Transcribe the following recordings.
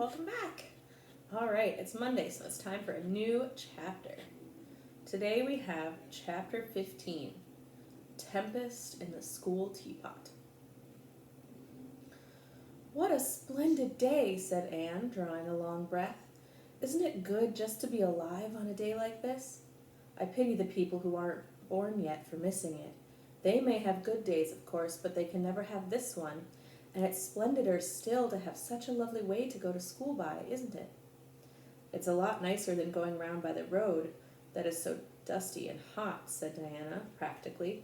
welcome back. All right, it's Monday, so it's time for a new chapter. Today we have chapter 15, Tempest in the School Teapot. What a splendid day, said Anne, drawing a long breath. Isn't it good just to be alive on a day like this? I pity the people who aren't born yet for missing it. They may have good days, of course, but they can never have this one. And it's splendider still to have such a lovely way to go to school by, isn't it? It's a lot nicer than going round by the road that is so dusty and hot, said Diana, practically,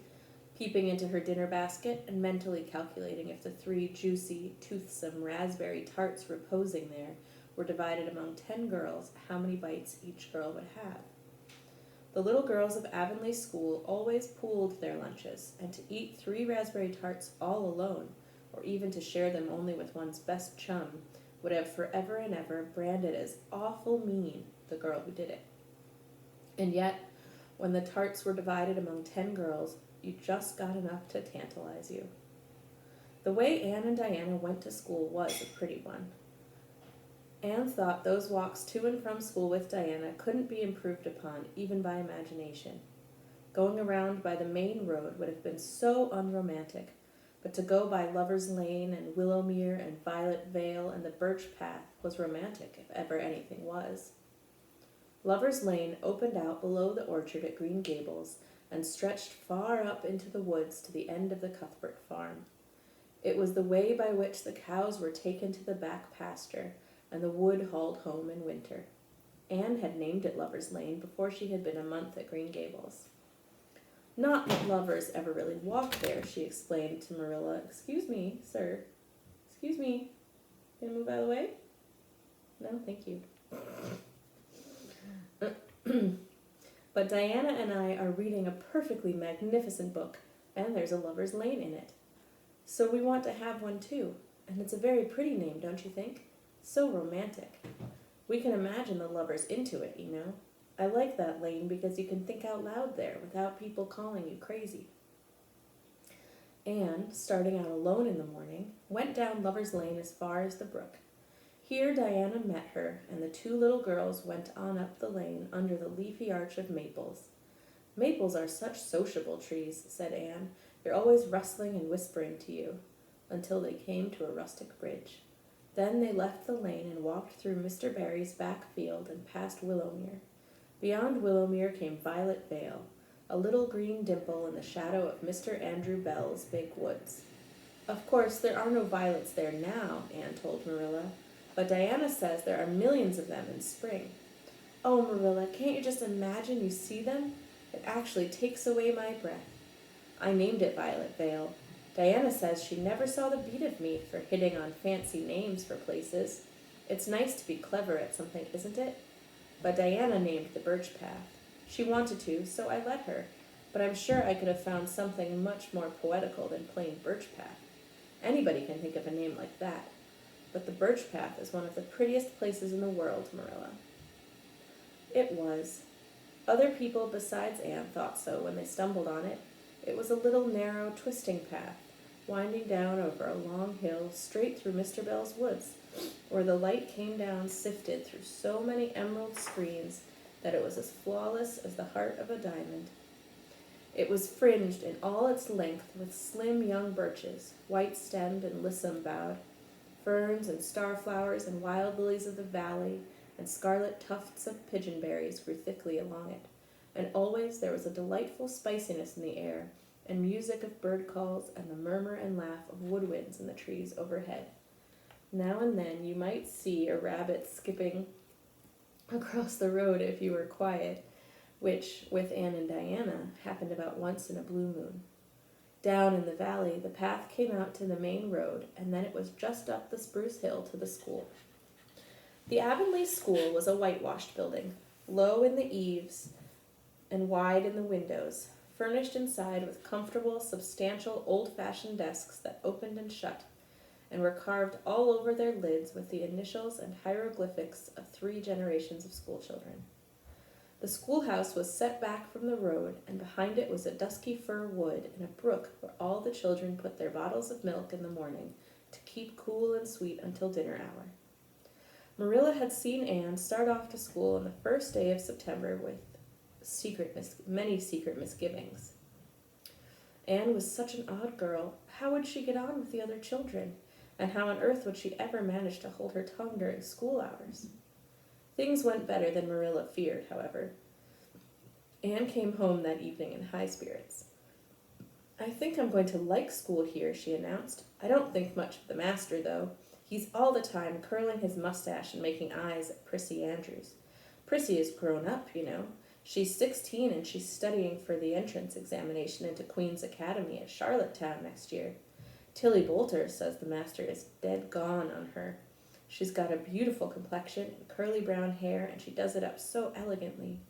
peeping into her dinner basket and mentally calculating if the 3 juicy, toothsome raspberry tarts reposing there were divided among 10 girls, how many bites each girl would have. The little girls of Avonlea School always pooled their lunches, and to eat 3 raspberry tarts all alone, or even to share them only with one's best chum, would have forever and ever branded as awful mean the girl who did it. And yet, when the tarts were divided among 10 girls, you just got enough to tantalize you. The way Anne and Diana went to school was a pretty one. Anne thought those walks to and from school with Diana couldn't be improved upon even by imagination. Going around by the main road would have been so unromantic, but to go by Lover's Lane and Willowmere and Violet Vale and the Birch Path was romantic, if ever anything was. Lover's Lane opened out below the orchard at Green Gables and stretched far up into the woods to the end of the Cuthbert farm. It was the way by which the cows were taken to the back pasture and the wood hauled home in winter. Anne had named it Lover's Lane before she had been a month at Green Gables. Not that lovers ever really walked there, she explained to Marilla. Excuse me, sir. Excuse me. Can you move out of the way? No, thank you. But Diana and I are reading a perfectly magnificent book, and there's a Lover's Lane in it. So we want to have one too, and it's a very pretty name, don't you think? So romantic. We can imagine the lovers into it, you know. I like that lane because you can think out loud there without people calling you crazy. Anne, starting out alone in the morning, went down Lover's Lane as far as the brook. Here Diana met her, and the 2 little girls went on up the lane under the leafy arch of maples. Maples are such sociable trees, said Anne. They're always rustling and whispering to you, until they came to a rustic bridge. Then they left the lane and walked through Mr. Barry's back field and past Willowmere. Beyond Willowmere came Violet Vale, a little green dimple in the shadow of Mr. Andrew Bell's big woods. Of course, there are no violets there now, Anne told Marilla, but Diana says there are millions of them in spring. Oh, Marilla, can't you just imagine you see them? It actually takes away my breath. I named it Violet Vale. Diana says she never saw the beat of me for hitting on fancy names for places. It's nice to be clever at something, isn't it? But Diana named the Birch Path. She wanted to, so I let her, but I'm sure I could have found something much more poetical than plain Birch Path. Anybody can think of a name like that. But the Birch Path is one of the prettiest places in the world, Marilla. It was. Other people besides Anne thought so when they stumbled on it. It was a little narrow, twisting path, winding down over a long hill straight through Mr. Bell's woods, where the light came down sifted through so many emerald screens that it was as flawless as the heart of a diamond. It was fringed in all its length with slim young birches, white-stemmed and lissom-boughed. Ferns and starflowers and wild lilies of the valley and scarlet tufts of pigeonberries grew thickly along it, and always there was a delightful spiciness in the air, and music of bird calls and the murmur and laugh of woodwinds in the trees overhead. Now and then you might see a rabbit skipping across the road if you were quiet, which, with Anne and Diana, happened about once in a blue moon. Down in the valley, the path came out to the main road, and then it was just up the spruce hill to the school. The Avonlea School was a whitewashed building, low in the eaves and wide in the windows, furnished inside with comfortable, substantial, old-fashioned desks that opened and shut, and were carved all over their lids with the initials and hieroglyphics of 3 generations of schoolchildren. The schoolhouse was set back from the road, and behind it was a dusky fir wood and a brook where all the children put their bottles of milk in the morning to keep cool and sweet until dinner hour. Marilla had seen Anne start off to school on the first day of September with many secret misgivings. Anne was such an odd girl. How would she get on with the other children? And how on earth would she ever manage to hold her tongue during school hours? Things went better than Marilla feared, however. Anne came home that evening in high spirits. "I think I'm going to like school here," she announced. "I don't think much of the master, though. He's all the time curling his mustache and making eyes at Prissy Andrews. Prissy is grown up, you know. She's 16 and she's studying for the entrance examination into Queen's Academy at Charlottetown next year. Tilly Boulter says the master is dead gone on her. She's got a beautiful complexion and curly brown hair, and she does it up so elegantly.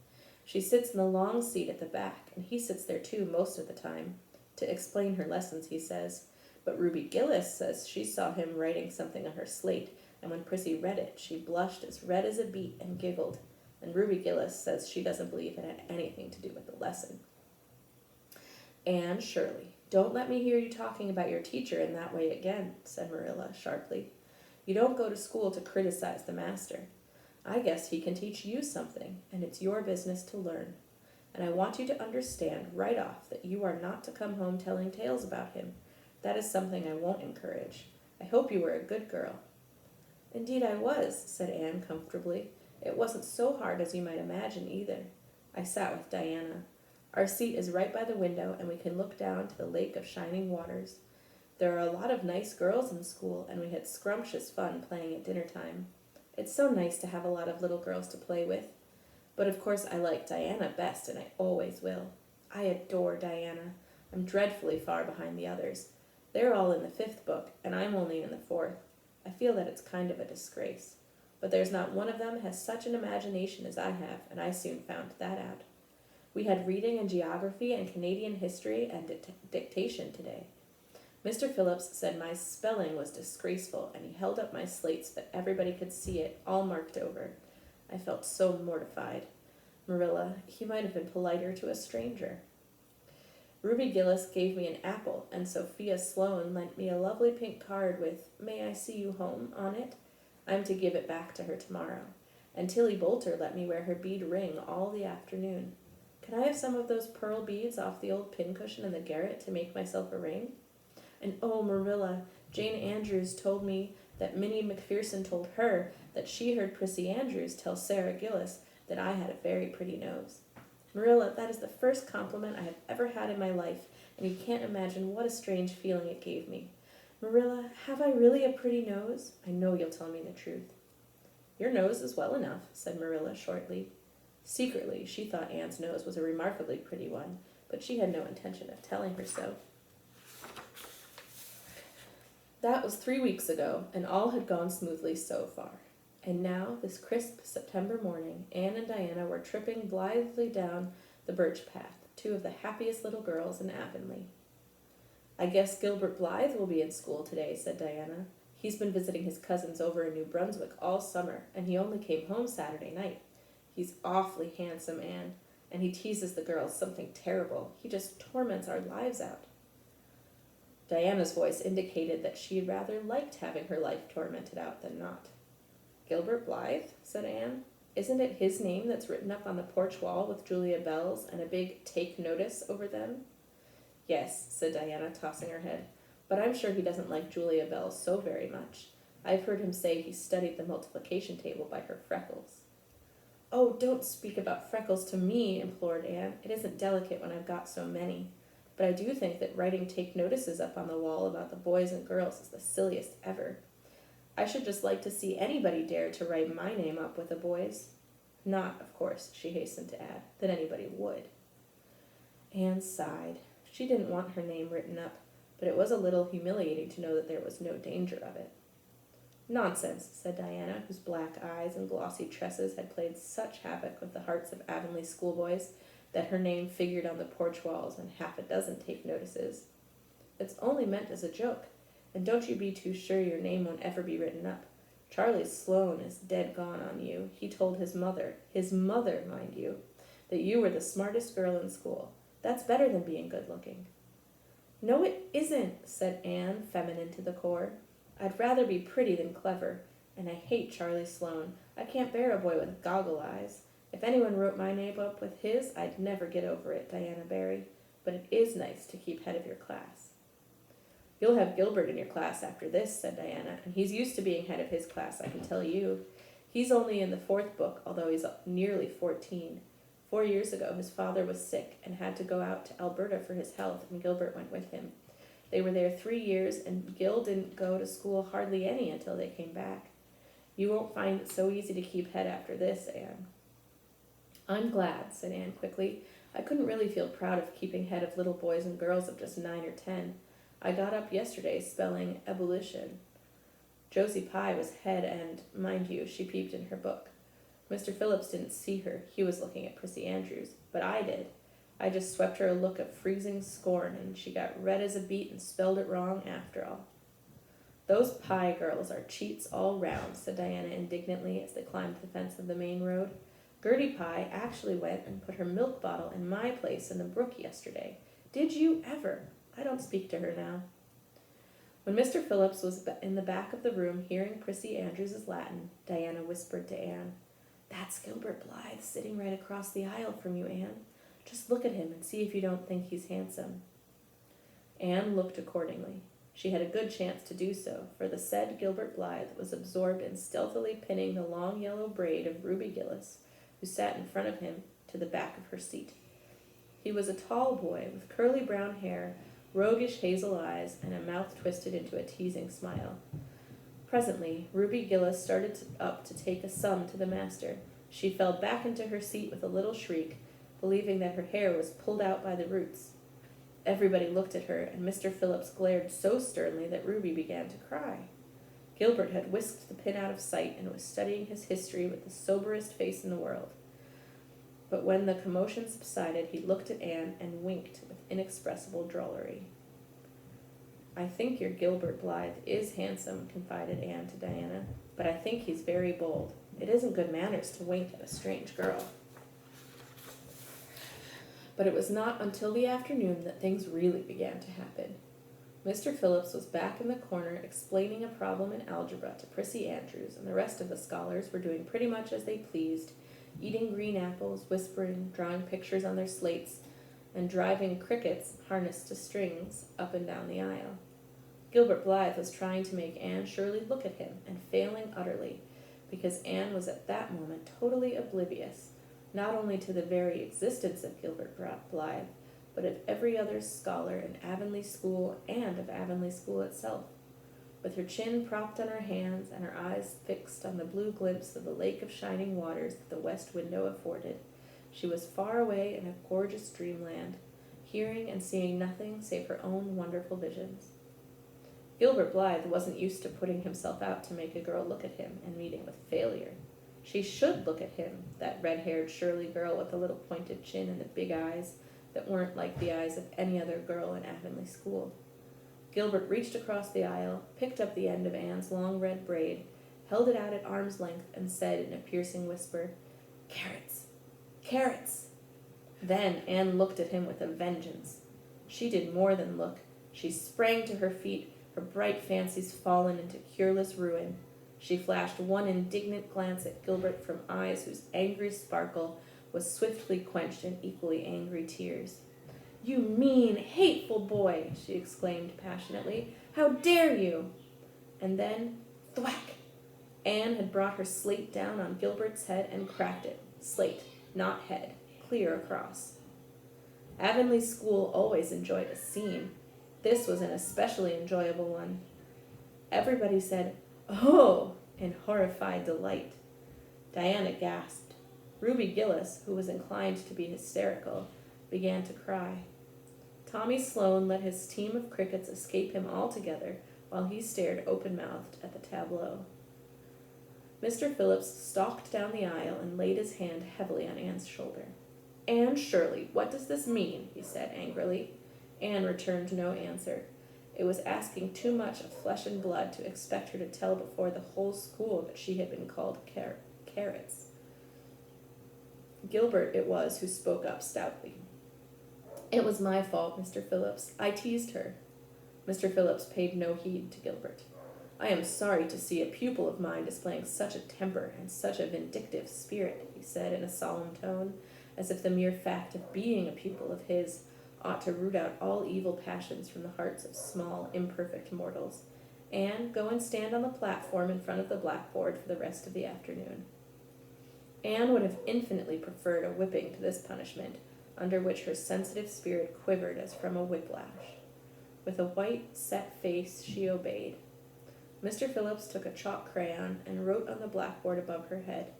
She sits in the long seat at the back, and he sits there too most of the time, to explain her lessons, he says. But Ruby Gillis says she saw him writing something on her slate, and when Prissy read it, she blushed as red as a beet and giggled. And Ruby Gillis says she doesn't believe it had anything to do with the lesson." "Anne Shirley, don't let me hear you talking about your teacher in that way again," said Marilla sharply. "You don't go to school to criticize the master. I guess he can teach you something, and it's your business to learn. And I want you to understand right off that you are not to come home telling tales about him. That is something I won't encourage. I hope you were a good girl." "Indeed I was," said Anne comfortably. "It wasn't so hard as you might imagine either. I sat with Diana. Our seat is right by the window, and we can look down to the lake of shining waters. There are a lot of nice girls in school, and we had scrumptious fun playing at dinner time. It's so nice to have a lot of little girls to play with. But of course I like Diana best, and I always will. I adore Diana. I'm dreadfully far behind the others. They're all in the 5th book, and I'm only in the 4th. I feel that it's kind of a disgrace. But there's not one of them has such an imagination as I have, and I soon found that out. We had reading and geography and Canadian history and dictation today. Mr. Phillips said my spelling was disgraceful, and he held up my slate so that everybody could see it, all marked over. I felt so mortified. Marilla, he might have been politer to a stranger. Ruby Gillis gave me an apple, and Sophia Sloane lent me a lovely pink card with 'May I see you home' on it. I'm to give it back to her tomorrow. And Tilly Boulter let me wear her bead ring all the afternoon. Can I have some of those pearl beads off the old pincushion in the garret to make myself a ring? And oh, Marilla, Jane Andrews told me that Minnie McPherson told her that she heard Prissy Andrews tell Sarah Gillis that I had a very pretty nose. Marilla, that is the first compliment I have ever had in my life, and you can't imagine what a strange feeling it gave me. Marilla, have I really a pretty nose? I know you'll tell me the truth." "Your nose is well enough," said Marilla shortly. Secretly, she thought Anne's nose was a remarkably pretty one, but she had no intention of telling her so. That was 3 weeks ago, and all had gone smoothly so far. And now, this crisp September morning, Anne and Diana were tripping blithely down the birch path, 2 of the happiest little girls in Avonlea. "I guess Gilbert Blythe will be in school today," said Diana. "He's been visiting his cousins over in New Brunswick all summer, and he only came home Saturday night. He's awfully handsome, Anne, and he teases the girls something terrible. He just torments our lives out." Diana's voice indicated that she rather liked having her life tormented out than not. "Gilbert Blythe?" said Anne. "Isn't it his name that's written up on the porch wall with Julia Bell's and a big 'Take Notice' over them?" "Yes," said Diana, tossing her head, "but I'm sure he doesn't like Julia Bell so very much. I've heard him say he studied the multiplication table by her freckles." "Oh, don't speak about freckles to me," implored Anne. "It isn't delicate when I've got so many. But I do think that writing 'take notices' up on the wall about the boys and girls is the silliest ever. I should just like to see anybody dare to write my name up with a boy's. Not, of course," she hastened to add, "that anybody would." Anne sighed. She didn't want her name written up, but it was a little humiliating to know that there was no danger of it. "Nonsense," said Diana, whose black eyes and glossy tresses had played such havoc with the hearts of Avonlea schoolboys that her name figured on the porch walls and half a dozen take notices. "It's only meant as a joke, and don't you be too sure your name won't ever be written up. Charlie Sloane is dead gone on you. He told his mother, mind you, that you were the smartest girl in school. That's better than being good-looking." "No, it isn't," said Anne, feminine to the core. "I'd rather be pretty than clever, And I hate Charlie Sloane. I can't bear a boy with goggle eyes. If anyone wrote my name up with his, I'd never get over it, Diana Barry. But it is nice to keep head of your class. You'll have Gilbert in your class after this, said Diana, and he's used to being head of his class, I can tell you. He's only in the 4th book, although he's nearly 14. 4 years ago, his father was sick and had to go out to Alberta for his health, and Gilbert went with him. They were there 3 years, and Gil didn't go to school hardly any until they came back. You won't find it so easy to keep head after this, Anne. I'm glad, said Anne quickly. I couldn't really feel proud of keeping head of little boys and girls of just 9 or 10. I got up yesterday spelling ebullition. Josie Pye was head and, mind you, she peeped in her book. Mr. Phillips didn't see her. He was looking at Prissy Andrews. But I did. I just swept her a look of freezing scorn, and she got red as a beet and spelled it wrong after all. Those Pye girls are cheats all round, said Diana indignantly as they climbed the fence of the main road. Gertie Pye actually went and put her milk bottle in my place in the brook yesterday. Did you ever? I don't speak to her now. When Mr. Phillips was in the back of the room hearing Prissy Andrews' Latin, Diana whispered to Anne, That's Gilbert Blythe sitting right across the aisle from you, Anne. Just look at him and see if you don't think he's handsome. Anne looked accordingly. She had a good chance to do so, for the said Gilbert Blythe was absorbed in stealthily pinning the long yellow braid of Ruby Gillis, who sat in front of him, to the back of her seat. He was a tall boy with curly brown hair, roguish hazel eyes, and a mouth twisted into a teasing smile. Presently, Ruby Gillis started up to take a sum to the master. She fell back into her seat with a little shriek, believing that her hair was pulled out by the roots. Everybody looked at her, and Mr. Phillips glared so sternly that Ruby began to cry. Gilbert had whisked the pin out of sight and was studying his history with the soberest face in the world. But when the commotion subsided, he looked at Anne and winked with inexpressible drollery. I think your Gilbert Blythe is handsome, confided Anne to Diana, but I think he's very bold. It isn't good manners to wink at a strange girl. But it was not until the afternoon that things really began to happen. Mr. Phillips was back in the corner explaining a problem in algebra to Prissy Andrews, and the rest of the scholars were doing pretty much as they pleased, eating green apples, whispering, drawing pictures on their slates, and driving crickets, harnessed to strings, up and down the aisle. Gilbert Blythe was trying to make Anne Shirley look at him, and failing utterly, because Anne was at that moment totally oblivious, not only to the very existence of Gilbert Blythe, but of every other scholar in Avonlea School and of Avonlea School itself. With her chin propped on her hands and her eyes fixed on the blue glimpse of the lake of shining waters that the west window afforded, she was far away in a gorgeous dreamland, hearing and seeing nothing save her own wonderful visions. Gilbert Blythe wasn't used to putting himself out to make a girl look at him and meeting with failure. She should look at him, that red-haired Shirley girl with the little pointed chin and the big eyes that weren't like the eyes of any other girl in Avonlea School. Gilbert reached across the aisle, picked up the end of Anne's long red braid, held it out at arm's length, and said in a piercing whisper, "Carrots! Carrots!" Then Anne looked at him with a vengeance. She did more than look. She sprang to her feet, her bright fancies fallen into cureless ruin. She flashed one indignant glance at Gilbert from eyes whose angry sparkle was swiftly quenched in equally angry tears. "You mean, hateful boy!" she exclaimed passionately. "How dare you!" And then, thwack! Anne had brought her slate down on Gilbert's head and cracked it. Slate, not head, clear across. Avonlea School always enjoyed a scene. This was an especially enjoyable one. Everybody said, "Oh!" in horrified delight. Diana gasped. Ruby Gillis, who was inclined to be hysterical, began to cry. Tommy Sloane let his team of crickets escape him altogether while he stared open-mouthed at the tableau. Mr. Phillips stalked down the aisle and laid his hand heavily on Anne's shoulder. "Anne Shirley, what does this mean?" he said angrily. Anne returned no answer. It was asking too much of flesh and blood to expect her to tell before the whole school that she had been called carrots. Gilbert it was who spoke up stoutly. "It was my fault, Mr. Phillips. I teased her." Mr. Phillips paid no heed to Gilbert. I am sorry to see a pupil of mine displaying such a temper and such a vindictive spirit, he said in a solemn tone, as if the mere fact of being a pupil of his ought to root out all evil passions from the hearts of small, imperfect mortals. Anne, go and stand on the platform in front of the blackboard for the rest of the afternoon. Anne would have infinitely preferred a whipping to this punishment, under which her sensitive spirit quivered as from a whiplash. With a white, set face, she obeyed. Mr. Phillips took a chalk crayon and wrote on the blackboard above her head,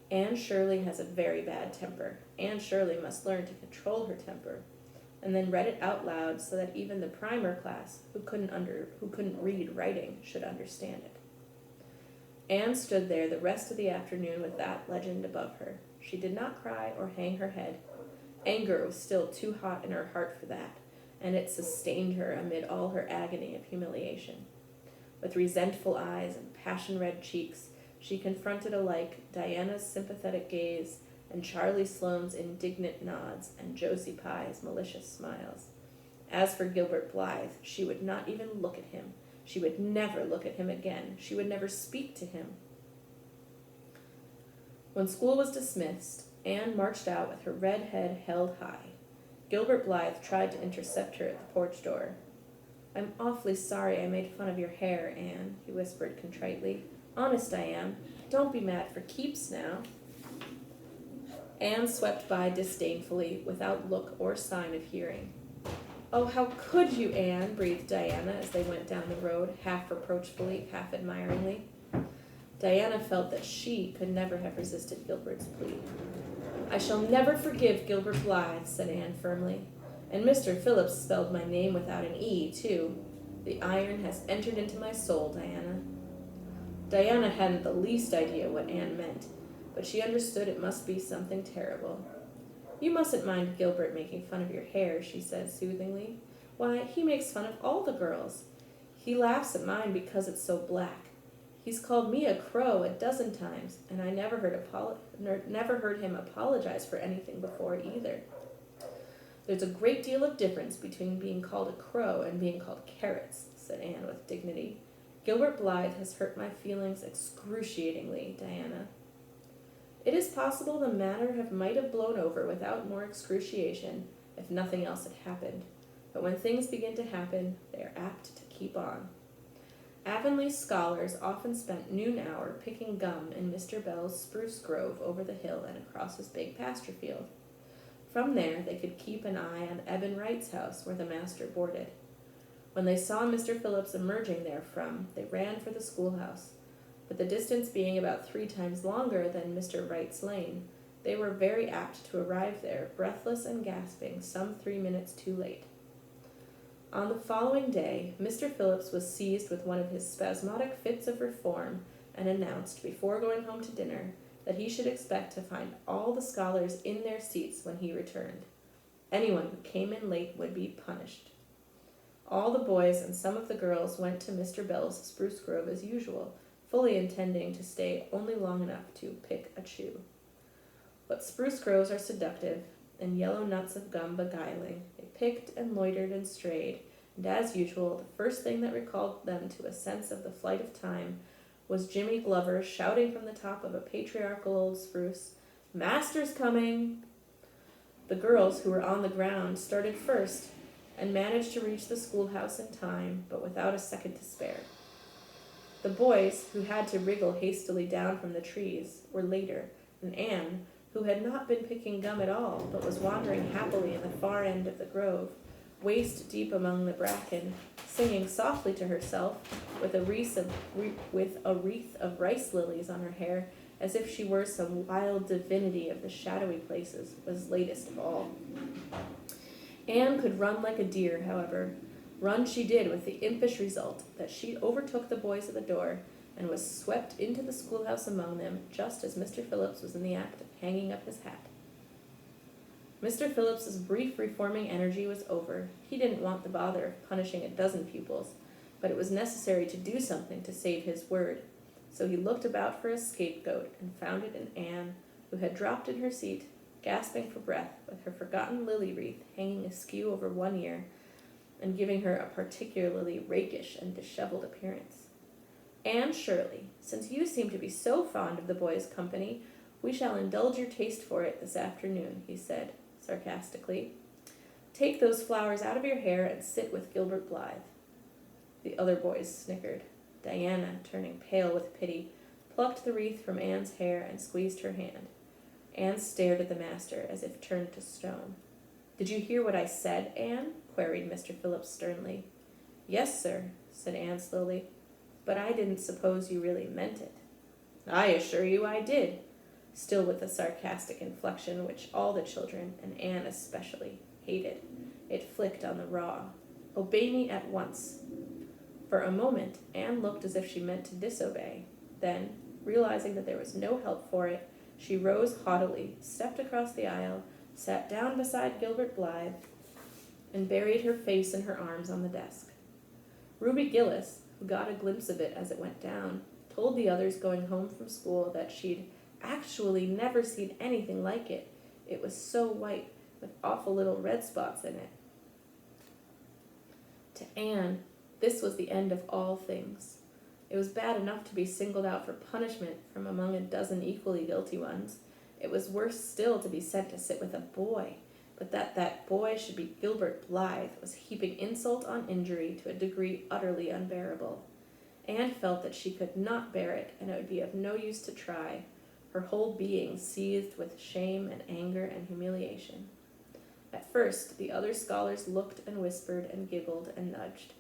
Anne Shirley has a very bad temper. Anne Shirley must learn to control her temper, and then read it out loud so that even the primer class, who couldn't read writing, should understand it. Anne stood there the rest of the afternoon with that legend above her. She did not cry or hang her head. Anger was still too hot in her heart for that, and it sustained her amid all her agony of humiliation. With resentful eyes and passion-red cheeks, she confronted alike Diana's sympathetic gaze and Charlie Sloane's indignant nods and Josie Pye's malicious smiles. As for Gilbert Blythe, she would not even look at him. She would never look at him again. She would never speak to him. When school was dismissed, Anne marched out with her red head held high. Gilbert Blythe tried to intercept her at the porch door. I'm awfully sorry I made fun of your hair, Anne, he whispered contritely. Honest I am. Don't be mad for keeps now. Anne swept by disdainfully, without look or sign of hearing. Oh, how could you, Anne? Breathed Diana as they went down the road, half reproachfully, half admiringly. Diana felt that she could never have resisted Gilbert's plea. I shall never forgive Gilbert Blythe, said Anne firmly. And Mr. Phillips spelled my name without an E, too. The iron has entered into my soul, Diana. Diana hadn't the least idea what Anne meant, but she understood it must be something terrible. You mustn't mind Gilbert making fun of your hair, she said soothingly. Why, he makes fun of all the girls. He laughs at mine because it's so black. He's called me a crow a dozen times, and I never heard him apologize for anything before either. There's a great deal of difference between being called a crow and being called carrots, said Anne with dignity. Gilbert Blythe has hurt my feelings excruciatingly, Diana. It is possible the matter might have blown over without more excruciation if nothing else had happened, but when things begin to happen, they are apt to keep on. Avonlea scholars often spent noon hour picking gum in Mr. Bell's spruce grove over the hill and across his big pasture field. From there, they could keep an eye on Eben Wright's house, where the master boarded. When they saw Mr. Phillips emerging therefrom, they ran for the schoolhouse. But the distance being about 3 times longer than Mr. Wright's lane, they were very apt to arrive there, breathless and gasping, some 3 minutes too late. On the following day, Mr. Phillips was seized with one of his spasmodic fits of reform and announced, before going home to dinner, that he should expect to find all the scholars in their seats when he returned. Anyone who came in late would be punished. All the boys and some of the girls went to Mr. Bell's spruce grove as usual, fully intending to stay only long enough to pick a chew. But spruce groves are seductive, and yellow nuts of gum beguiling. They picked and loitered and strayed, and as usual, the first thing that recalled them to a sense of the flight of time was Jimmy Glover shouting from the top of a patriarchal old spruce, Master's coming! The girls, who were on the ground, started first, and managed to reach the schoolhouse in time, but without a second to spare. The boys, who had to wriggle hastily down from the trees, were later, and Anne, who had not been picking gum at all, but was wandering happily in the far end of the grove, waist deep among the bracken, singing softly to herself, with a wreath of rice lilies on her hair, as if she were some wild divinity of the shadowy places, was latest of all. Anne could run like a deer, however. Run she did, with the impish result that she overtook the boys at the door and was swept into the schoolhouse among them just as Mr. Phillips was in the act of hanging up his hat. Mr. Phillips's brief reforming energy was over. He didn't want the bother of punishing a dozen pupils, but it was necessary to do something to save his word. So he looked about for a scapegoat and found it in Anne, who had dropped in her seat, gasping for breath, with her forgotten lily wreath hanging askew over one ear, and giving her a particularly rakish and disheveled appearance. Anne Shirley, since you seem to be so fond of the boys' company, we shall indulge your taste for it this afternoon, he said, sarcastically. Take those flowers out of your hair and sit with Gilbert Blythe. The other boys snickered. Diana, turning pale with pity, plucked the wreath from Anne's hair and squeezed her hand. Anne stared at the master as if turned to stone. Did you hear what I said, Anne? Queried Mr. Phillips sternly. Yes, sir, said Anne slowly, but I didn't suppose you really meant it. I assure you I did, still with a sarcastic inflection which all the children, and Anne especially, hated. It flicked on the raw. Obey me at once. For a moment, Anne looked as if she meant to disobey. Then, realizing that there was no help for it, she rose haughtily, stepped across the aisle, sat down beside Gilbert Blythe, and buried her face in her arms on the desk. Ruby Gillis, who got a glimpse of it as it went down, told the others going home from school that she'd actually never seen anything like it. It was so white, with awful little red spots in it. To Anne, this was the end of all things. It was bad enough to be singled out for punishment from among a dozen equally guilty ones. It was worse still to be sent to sit with a boy, but that boy should be Gilbert Blythe was heaping insult on injury to a degree utterly unbearable. Anne felt that she could not bear it, and it would be of no use to try. Her whole being seethed with shame and anger and humiliation. At first, the other scholars looked and whispered and giggled and nudged.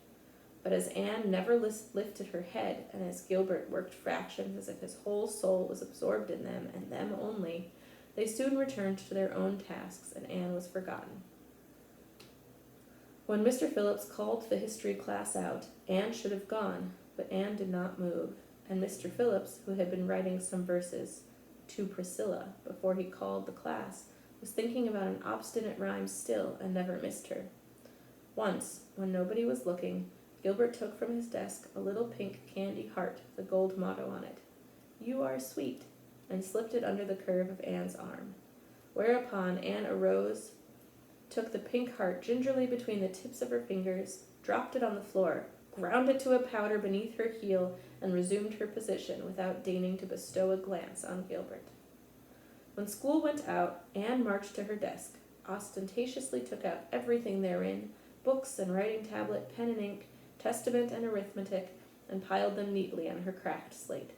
But as Anne never lifted her head, and as Gilbert worked fractions as if his whole soul was absorbed in them and them only, they soon returned to their own tasks, and Anne was forgotten. When Mr. Phillips called the history class out, Anne should have gone, but Anne did not move, and Mr. Phillips, who had been writing some verses to Priscilla before he called the class, was thinking about an obstinate rhyme still and never missed her. Once, when nobody was looking, Gilbert took from his desk a little pink candy heart with a gold motto on it, "You are sweet," and slipped it under the curve of Anne's arm. Whereupon Anne arose, took the pink heart gingerly between the tips of her fingers, dropped it on the floor, ground it to a powder beneath her heel, and resumed her position without deigning to bestow a glance on Gilbert. When school went out, Anne marched to her desk, ostentatiously took out everything therein, books and writing tablet, pen and ink, testament and arithmetic, and piled them neatly on her cracked slate.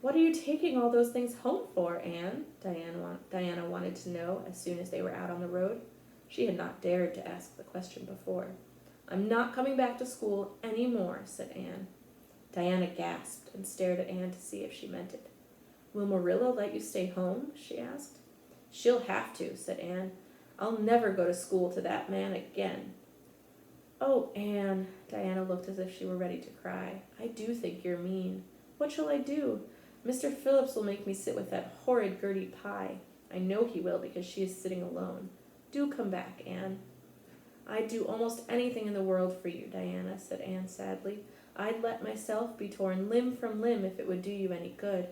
"What are you taking all those things home for, Anne?" Diana wanted to know as soon as they were out on the road. She had not dared to ask the question before. "I'm not coming back to school any more," said Anne. Diana gasped and stared at Anne to see if she meant it. "Will Marilla let you stay home?" she asked. "She'll have to," said Anne. "I'll never go to school to that man again." "Oh, Anne," Diana looked as if she were ready to cry. "I do think you're mean. What shall I do? Mr. Phillips will make me sit with that horrid Gertie Pye. I know he will because she is sitting alone. Do come back, Anne." "I'd do almost anything in the world for you, Diana," said Anne sadly. "I'd let myself be torn limb from limb if it would do you any good.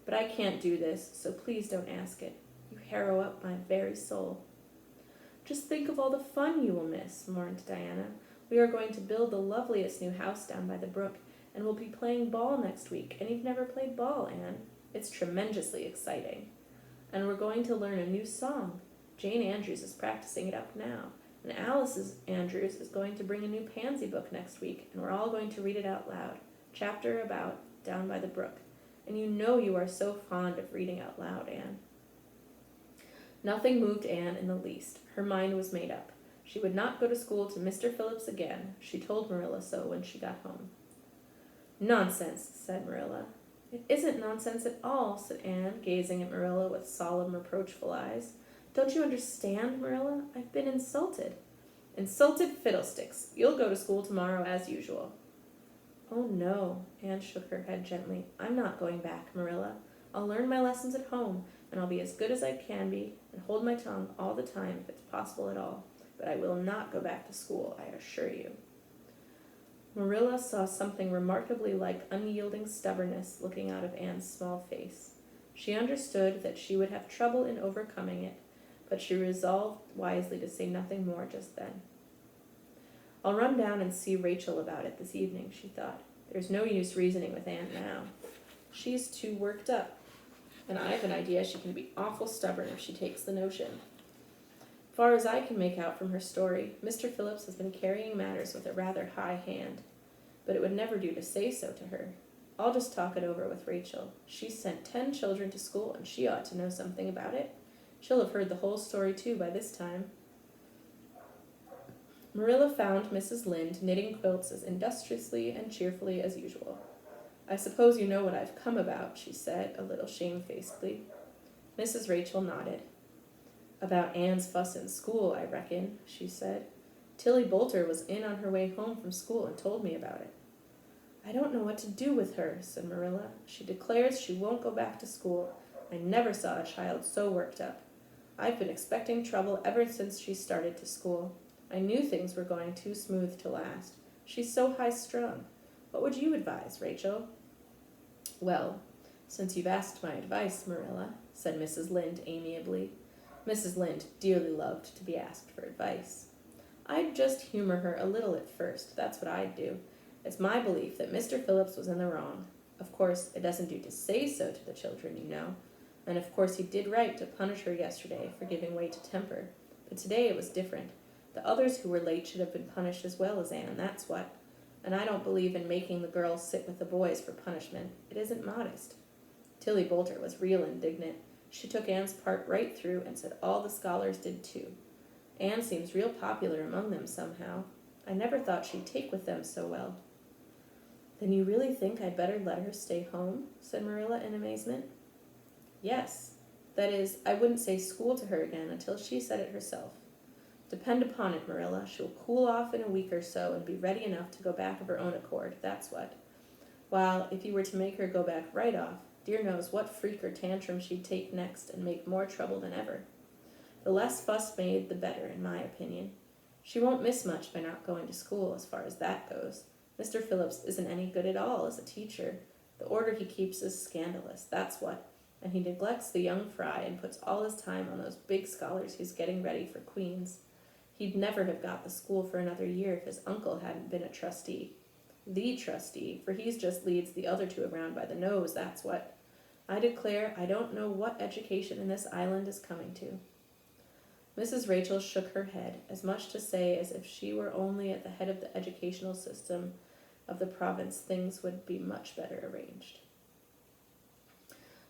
But I can't do this, so please don't ask it. You harrow up my very soul." "Just think of all the fun you will miss," mourned Diana. "We are going to build the loveliest new house down by the brook, and we'll be playing ball next week, and you've never played ball, Anne. It's tremendously exciting. And we're going to learn a new song. Jane Andrews is practicing it up now, and Alice Andrews is going to bring a new pansy book next week, and we're all going to read it out loud, chapter about Down by the Brook. And you know you are so fond of reading out loud, Anne." Nothing moved Anne in the least. Her mind was made up. She would not go to school to Mr. Phillips again. She told Marilla so when she got home. "Nonsense," said Marilla. "It isn't nonsense at all," said Anne, gazing at Marilla with solemn, reproachful eyes. "Don't you understand, Marilla? I've been insulted." "Insulted fiddlesticks. You'll go to school tomorrow as usual." "Oh, no," Anne shook her head gently. "I'm not going back, Marilla. I'll learn my lessons at home, and I'll be as good as I can be, and hold my tongue all the time if it's possible at all. But I will not go back to school, I assure you." Marilla saw something remarkably like unyielding stubbornness looking out of Anne's small face. She understood that she would have trouble in overcoming it, but she resolved wisely to say nothing more just then. "I'll run down and see Rachel about it this evening," she thought. There's no use reasoning with Aunt now. She's too worked up, and I have an idea she can be awful stubborn if she takes the notion. Far as I can make out from her story, Mr. Phillips has been carrying matters with a rather high hand, but it would never do to say so to her. I'll just talk it over with Rachel. She's sent 10 children to school, and she ought to know something about it. She'll have heard the whole story, too, by this time. Marilla found Mrs. Lynde knitting quilts as industriously and cheerfully as usual. I suppose you know what I've come about, she said, a little shamefacedly. Mrs. Rachel nodded. About Anne's fuss in school, I reckon, she said. Tilly Boulter was in on her way home from school and told me about it. I don't know what to do with her, said Marilla. She declares she won't go back to school. I never saw a child so worked up. I've been expecting trouble ever since she started to school. I knew things were going too smooth to last. She's so high-strung. What would you advise, Rachel? Well, since you've asked my advice, Marilla, said Mrs. Lynde amiably. Mrs. Lynde dearly loved to be asked for advice. I'd just humor her a little at first. That's what I'd do. It's my belief that Mr. Phillips was in the wrong. Of course, it doesn't do to say so to the children, you know. And of course he did right to punish her yesterday for giving way to temper. But today it was different. The others who were late should have been punished as well as Anne, that's what. And I don't believe in making the girls sit with the boys for punishment. It isn't modest. Tilly Boulter was real indignant. She took Anne's part right through and said all the scholars did too. Anne seems real popular among them somehow. I never thought she'd take with them so well. Then you really think I'd better let her stay home? Said Marilla in amazement. Yes. That is, I wouldn't say school to her again until she said it herself. Depend upon it, Marilla, she'll cool off in a week or so and be ready enough to go back of her own accord, that's what. While, if you were to make her go back right off, dear knows what freak or tantrum she'd take next and make more trouble than ever. The less fuss made, the better, in my opinion. She won't miss much by not going to school, as far as that goes. Mr. Phillips isn't any good at all as a teacher. The order he keeps is scandalous, that's what. And he neglects the young fry and puts all his time on those big scholars he's getting ready for Queen's. He'd never have got the school for another year if his uncle hadn't been a trustee. The trustee, for he's just leads the other two around by the nose, that's what. I declare I don't know what education in this island is coming to. Mrs. Rachel shook her head, as much to say as if she were only at the head of the educational system of the province, things would be much better arranged.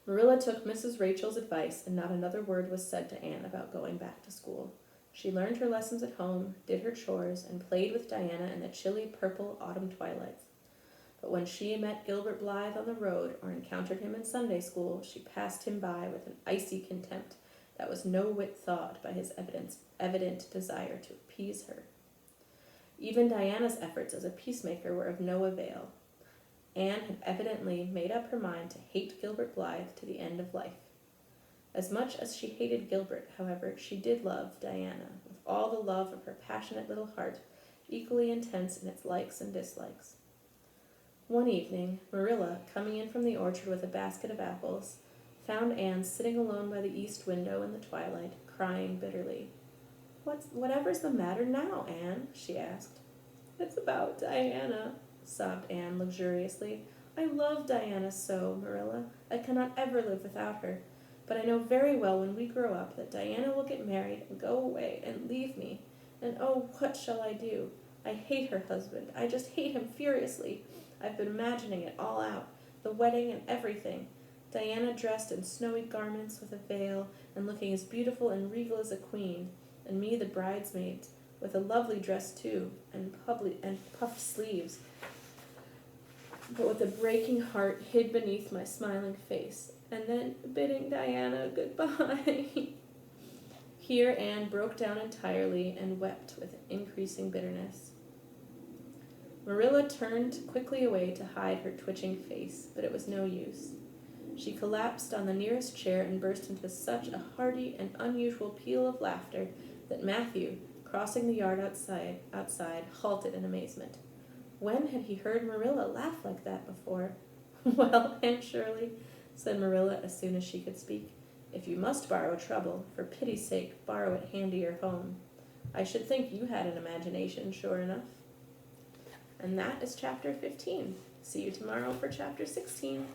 Marilla took Mrs. Rachel's advice, and not another word was said to Anne about going back to school. She learned her lessons at home, did her chores, and played with Diana in the chilly purple autumn twilights. But when she met Gilbert Blythe on the road or encountered him in Sunday school, she passed him by with an icy contempt that was no whit thawed by his evident desire to appease her. Even Diana's efforts as a peacemaker were of no avail. Anne had evidently made up her mind to hate Gilbert Blythe to the end of life. As much as she hated Gilbert, however, she did love Diana, with all the love of her passionate little heart, equally intense in its likes and dislikes. One evening, Marilla, coming in from the orchard with a basket of apples, found Anne sitting alone by the east window in the twilight, crying bitterly. Whatever's the matter now, Anne? She asked. It's about Diana, sobbed Anne luxuriously. I love Diana so, Marilla. I cannot ever live without her. But I know very well when we grow up that Diana will get married and go away and leave me. And oh, what shall I do? I hate her husband. I just hate him furiously. I've been imagining it all out, the wedding and everything. Diana dressed in snowy garments with a veil and looking as beautiful and regal as a queen, and me the bridesmaid, with a lovely dress too, and puffed sleeves, but with a breaking heart hid beneath my smiling face, and then bidding Diana goodbye. Here Anne broke down entirely and wept with increasing bitterness. Marilla turned quickly away to hide her twitching face, but it was no use. She collapsed on the nearest chair and burst into such a hearty and unusual peal of laughter that Matthew, crossing the yard outside, halted in amazement. When had he heard Marilla laugh like that before? Well, Aunt Shirley, said Marilla as soon as she could speak, if you must borrow trouble, for pity's sake, borrow it handier home. I should think you had an imagination, sure enough. And that is chapter 15. See you tomorrow for chapter 16.